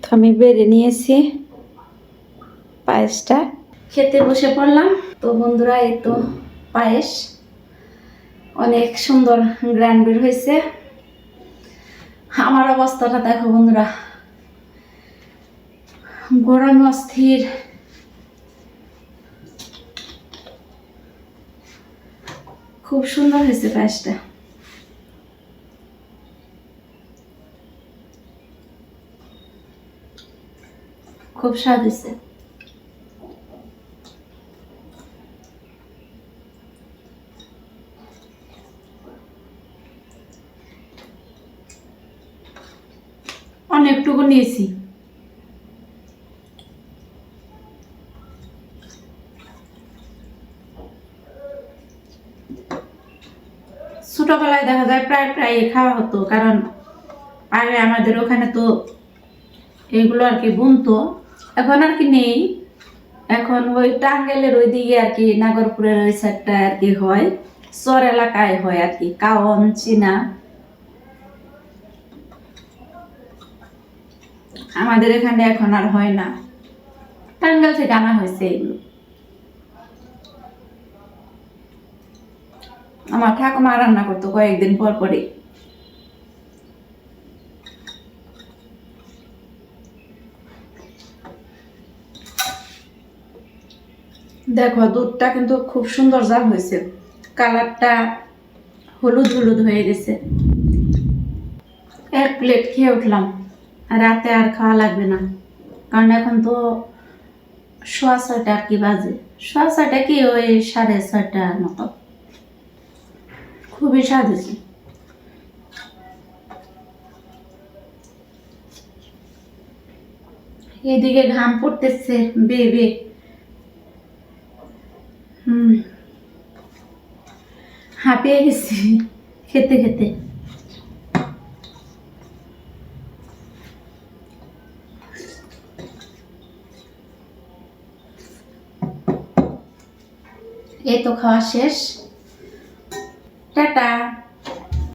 তো আমি বেড়ে নিয়েছি পায়েসটা, খেতে বসে পড়লাম। তো বন্ধুরা, এই তো পায়েস অনেক সুন্দর গ্রান বের হয়েছে। আমার অবস্থাটা দেখো বন্ধুরা, গরমে অস্থির। খুব সুন্দর হয়েছে পায়েসটা। খুব স্বাদ হয়েছে। অনেকটুকু নিয়েছি। ছোটবেলায় দেখা যায় প্রায় প্রায় খাওয়া হতো, কারণ আগে আমাদের ওখানে তো এগুলো আর কি বুনতো। এখন আর কি নেই। এখন ওই টাঙ্গাইলের ওই দিকে আর কি, নাগরপুরের ওই সাইডটা আর কি হয়, চর এলাকায় হয় আর কি, কাওন চীনা। আমাদের এখানে এখন আর হয় না, টাঙ্গাইল থেকে আনা হয়েছে এগুলো। আমার ঠাকুমা রান্না করতো কয়েকদিন পর পরে। দেখো দুধটা কিন্তু খুব সুন্দর জাল হয়েছে, কালারটা হলুদ হলুদ হয়ে গেছে। এক প্লেট খেয়ে উঠলাম, রাতে আর খাওয়া লাগবে না, কারণ এখন তো 6:30 আর কি বাজে। 6:30 কি ওই 6:30 মতো। খুবই স্বাদ হয়েছে। এদিকে ঘাম পড়তেছে বেবে। হাঁপিয়ে গেছি খেতে খেতে। এই তো খাওয়া শেষ। টাটা।